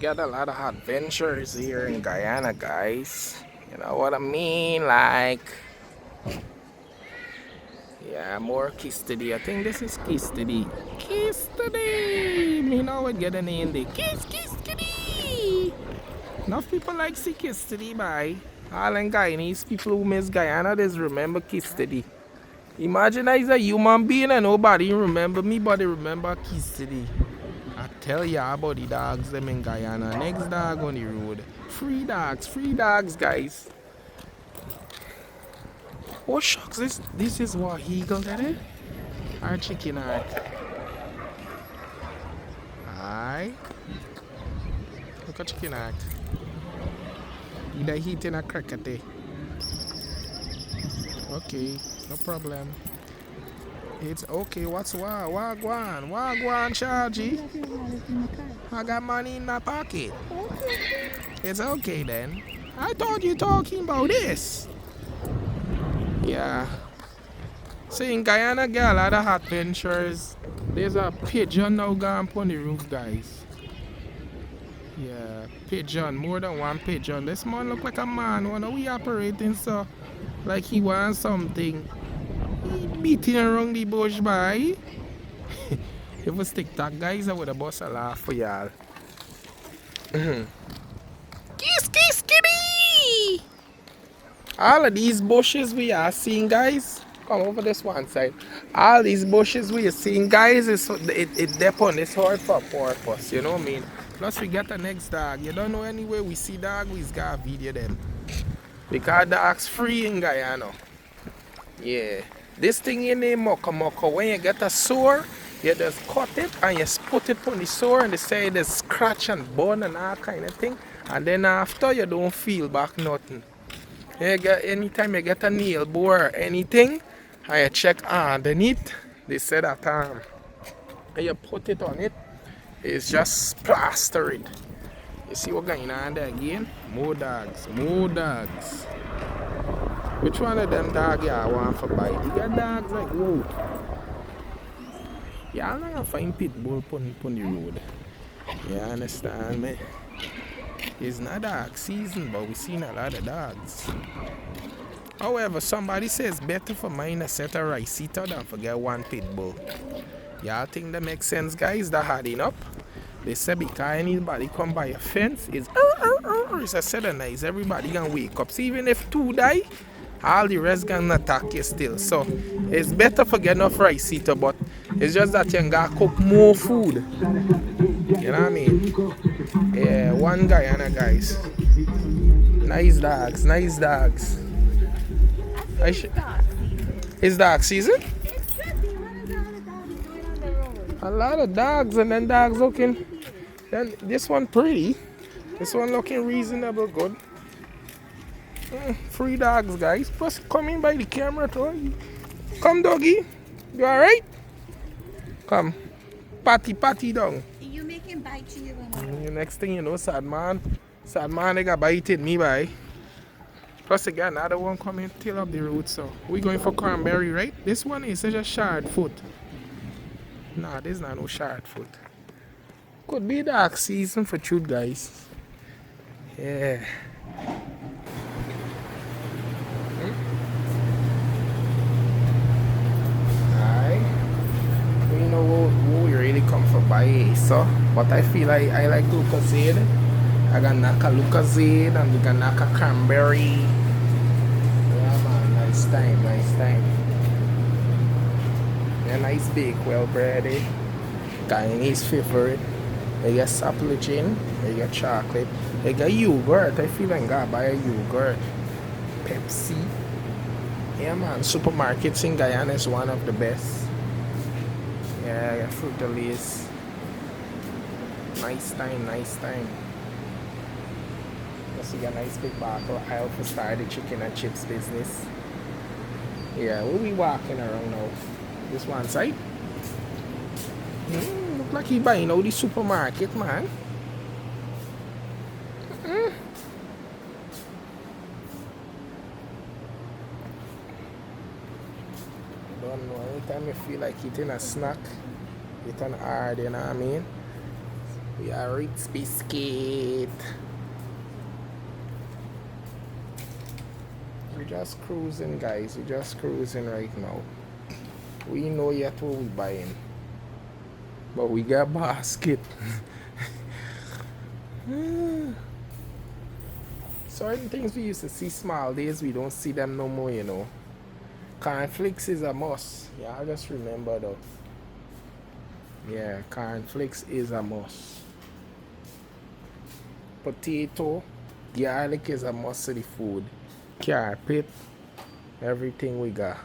get a lot of adventures here in Guyana, guys. You know what I mean? Like, yeah, more Kistidi. I think this is Kistidi. Kistidi! Me know what get a name there. Kistidi! Enough people like see Kistidi, bye. All in Guyanese people who miss Guyana, just remember Kistidi. Imagine I is a human being and nobody remember me, but they remember Kistidi. I tell ya about the dogs them in Guyana. Next dog on the road. Free dogs, guys. Oh shucks, this is what eagle that is? Our chicken heart. Aye. Look at chicken heart. Either eating a cricket. Okay, no problem. It's okay, what's Wagwan, Chargy. I got money in my pocket. It's okay then. I thought you talking about this. Yeah. So in Guyana, get a lot of adventures. There's a pigeon now gone on the roof, guys. Yeah, pigeon, more than one pigeon. This man look like a man. When we operating so, like he wants something. He beating around the bush, by. If it was TikTok, guys, I would have bust a laugh for y'all. Kiss, kitty! All of these bushes we are seeing, guys. Come over this one side. All these bushes we are seeing, guys, it depends. It's hard for purpose, you know what I mean? Plus we get the next dog. You don't know anywhere we see dog, we just gotta video them. Because dogs free in Guyana. Yeah. This thing in there, moko, when you get a sore, you just cut it and you put it on the sore and they say there's scratch and burn and all kind of thing. And then after you don't feel back nothing. Anytime you get a nail bore or anything, and you check underneath, they say that and you put it on it, it's just plaster it. You see what going on there again? More dogs. Which one of them dogs I want for buy? You got dogs like whoa. Yeah, I'm not gonna find pit bull on the road. You understand me? It's not dog season, but we seen a lot of dogs. However, somebody says better for mine a set of rice eater than forget one pit bull. Y'all think that makes sense, guys? That adding up? They say because anybody come by a fence, it's a set of nice. Everybody gonna wake up. So even if two die, all the rest gonna attack you still. So it's better for get enough rice eater, but it's just that you gotta cook more food. You know what I mean? Yeah, one Guyana, guys. Nice dogs. It's dog season? A lot of dogs and then dogs looking. Then this one pretty. This one looking reasonable good. Free dogs, guys. Plus coming by the camera too. Come doggy. You alright? Come. Patty dog. You make him bite you. Next thing you know, sad man they got biting me by. Plus again, another one coming tail up the road, so we going for cranberry, right? This one is just shard foot. Nah, this is not no shard foot. Could be dark season for truth, guys. Yeah. Alright. We know what we really come for buy, so but I feel like I like Lucozade. I got knock a Lucozade and we got knock a cranberry. Yeah man, nice time. A nice bake, well breaded. Guyanese favorite. You get saplichin, you get chocolate, you get yogurt. I feel like I gotta buy a yogurt. Pepsi. Yeah man, supermarkets in Guyana is one of the best. Yeah, I got fruit of lace. Nice time. Also got a nice big bottle aisle for start the chicken and chips business. Yeah, we'll be walking around now. This one side. Look like he buying out the supermarket, man. Don't know. Anytime I feel like eating a snack, eating hard, you know what I mean? We are Ritz Biscuit. We're just cruising, guys. We're just cruising right now. We know yet what we buying. But we got basket. Certain things we used to see small days, we don't see them no more, you know. Cornflakes is a must. Yeah, I just remember though. Yeah, cornflakes is a must. Potato, garlic is a must of the food. Carpet, everything we got.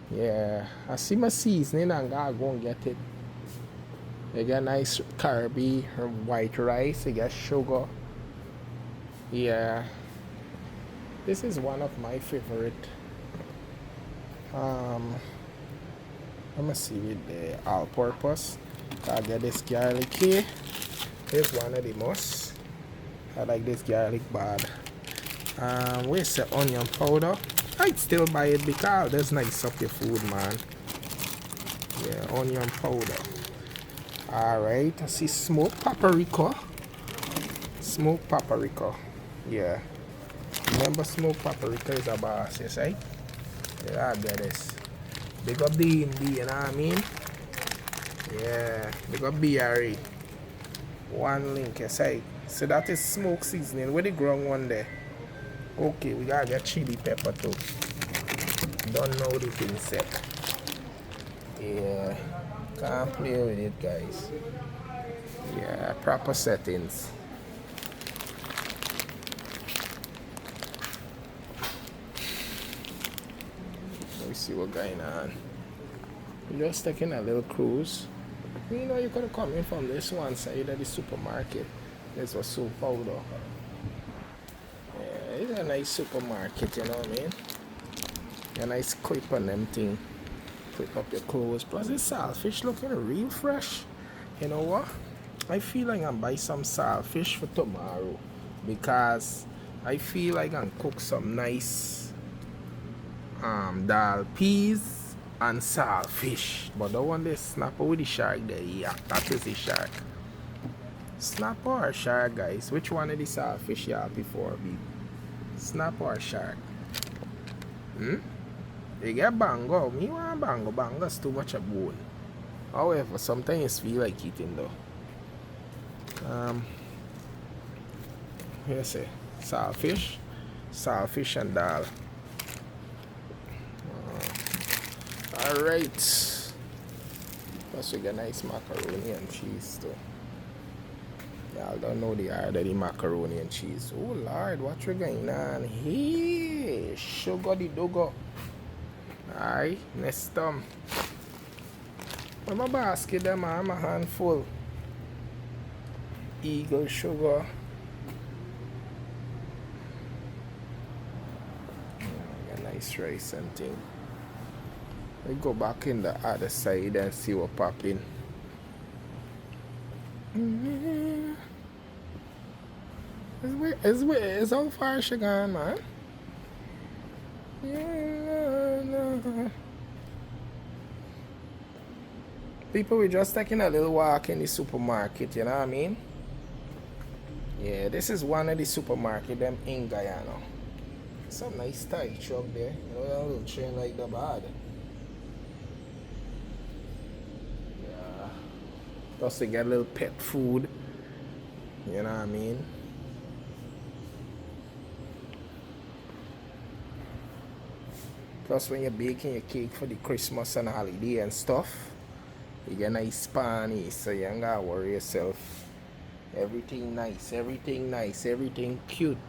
Yeah, I see my seasoning and gotta go and get it. You get nice carby, white rice, you get sugar. Yeah, this is one of my favorite. Let me see with the all-purpose. I get this garlic here. Here's one of the most. I like this garlic bad. Where's the onion powder? I'd still buy it because that's nice up your food, man. Yeah, onion powder. Alright, I see smoked paprika. Smoked paprika. Yeah. Remember, smoked paprika is a boss, you see? Yeah, I get this. Big up D&D, you know what I mean? Yeah, big up BRE. One link, you see? So that is smoke seasoning. Where the ground one there? Okay, we gotta get chili pepper too. Don't know the thing set. Yeah, can't play with it, guys. Yeah, proper settings. Let me see what's going on. We're just taking a little cruise. You know, you could have come in from this one side of the supermarket. This was soap powder. Yeah, it's a nice supermarket, you know what I mean? A nice clip on them thing. Clip up your clothes. Plus, this saltfish looking real fresh. You know what? I feel like I'm buy some saltfish for tomorrow because I feel like I'm cook some nice dal peas and saltfish. But the one they snapper with the shark there, yeah, that is the shark. Snapper or shark, guys? Which one of the saltfish you have before be? Snapper or shark? You get bango. Me want bango. Bango's too much a bone. However, sometimes feel like eating though. Here say saltfish and dal. Alright. Plus we get nice macaroni and cheese too. Y'all don't know the art of the macaroni and cheese. Oh Lord, what you going on? Hey, sugar the dogo. Aye, next time. But my basket them I'm a handful. Eagle sugar. A nice rice and thing. We go back in the other side and see what popping. It's how far she gone, man. Yeah, no. People, we just taking a little walk in the supermarket, you know what I mean? Yeah, this is one of the supermarket them in Guyana. Some nice Thai truck there. You know that little train like the bad. Yeah. Plus they get a little pet food. You know what I mean? Plus when you're baking your cake for the Christmas and holiday and stuff, you get nice Spanish, so you ain't gotta worry yourself. Everything nice, everything cute.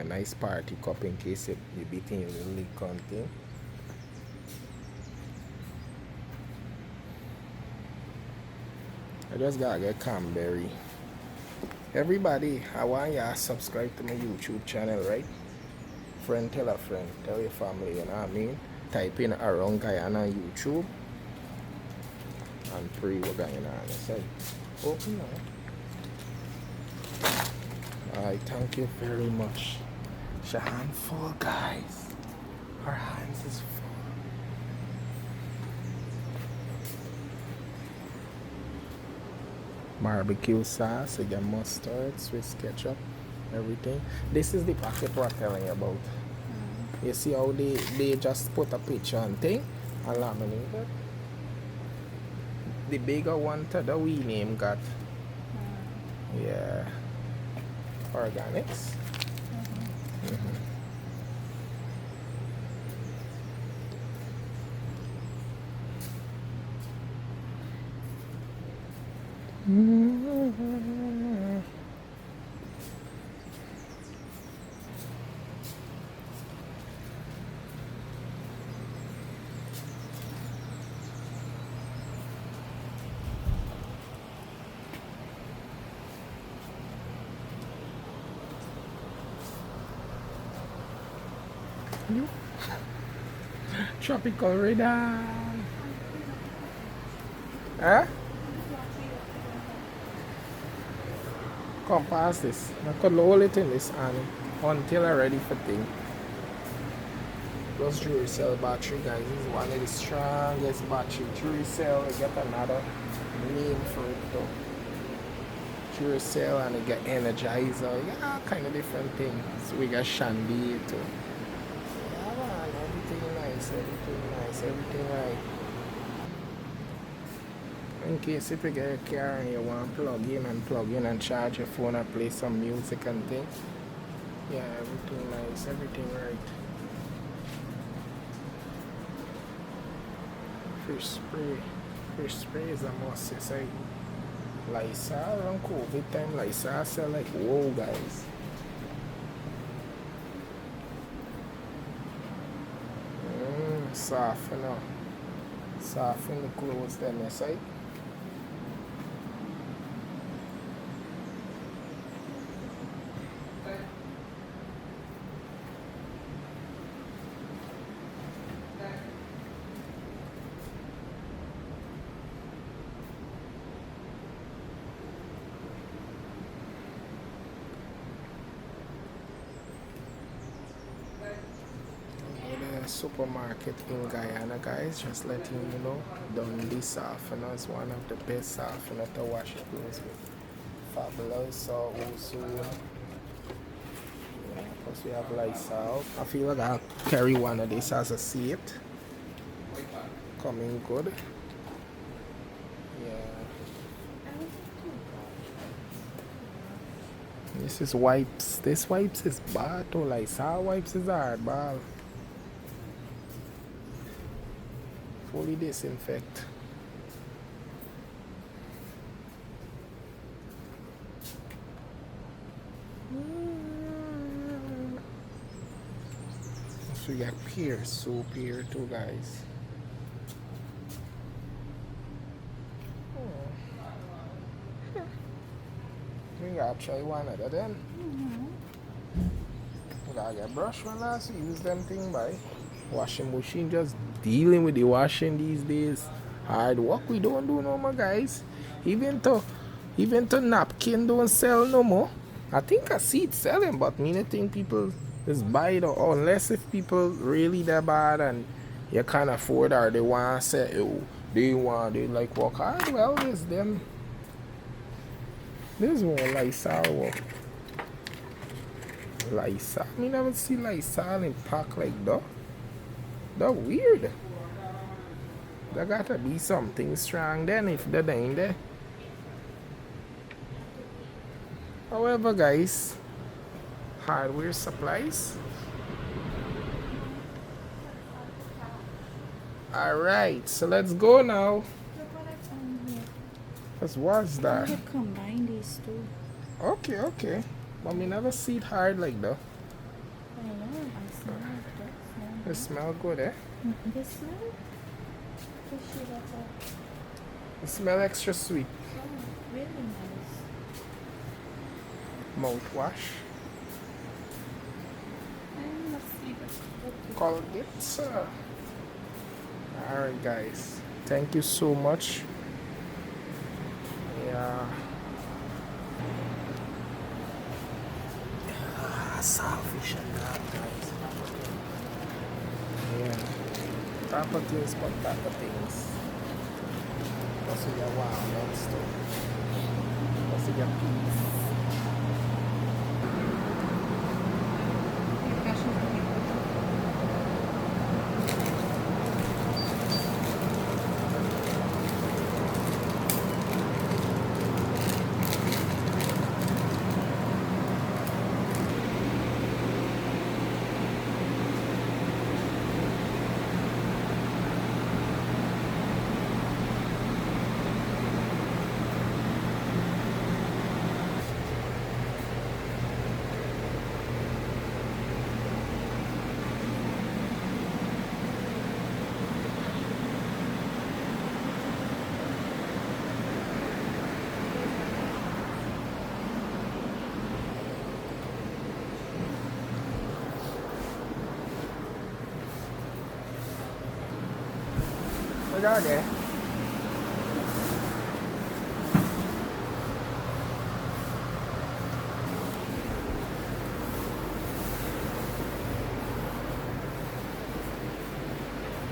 A nice party cup in case you're beating your little league content. I just gotta get Canberry. Everybody, I want you to subscribe to my YouTube channel, right? Friend, tell a friend, tell your family, you know what I mean? Type in around Guyana YouTube and pray what Guyana say. Open now. Alright, thank you very much. It's a handful, guys. Our hands is full. Barbecue sauce, you get mustard, Swiss ketchup, everything. This is the packet we're telling you about. You see how they just put a picture and thing and laminate it? The bigger one to the we name got. Yeah. Organics. Tropical rhythm. Huh? Come past this. I could hold it in this hand until I'm ready for thing. Plus Duracell battery guys is one of the strongest battery. Duracell, I get another name for it though. Duracell and I get Energizer. Yeah, kind of different things. So we got Shandy too. Yeah man, everything nice, everything right. In case if you get a car and you want to plug in and charge your phone and play some music and things. Yeah, everything nice, everything right. Fish spray. Fish spray is a must. It's like Lysol around COVID time. Lysol sell like whoa guys. Soften up. Soften the clothes then you say. Supermarket in Guyana guys, just letting you know, Dundee softener is one of the best softener to wash your clothes with. Fabulous, so also plus we have Lysol. I feel like I'll carry one of these as a seat. Coming good. Yeah. This is wipes. This wipes is bad too. Lysol wipes is hardball. Fully disinfect. So we got pear, soap here too guys. We gotta try one of them. We gotta get brush one last, use them thing by. Washing machine just dealing with the washing these days. Hard work we don't do no more guys. Even to napkin don't sell no more. I think I see it selling, but me I think people just buy it or unless if people really that bad and you can't afford or they want to say oh, they like work hard. Well it's them. This one Lysol work. Lysol. I never see Lysol in pack like that. That's weird. There gotta be something strong then if they're in there. However guys, hardware supplies. Alright, so let's go now. What's that? You combine these two. Okay. But me never see it hard like that. I know, I smell it. It smell good, eh? This smell? Fishy butter. It smell extra sweet. Oh, really nice. Mouthwash. I must see that. Colgate. Alright guys. Thank you so much. Yeah. Saltfish and that guys. Couple things, but couple things. That's what you want, that stuff. That's what you peace. E o cachorro também. Legal, né?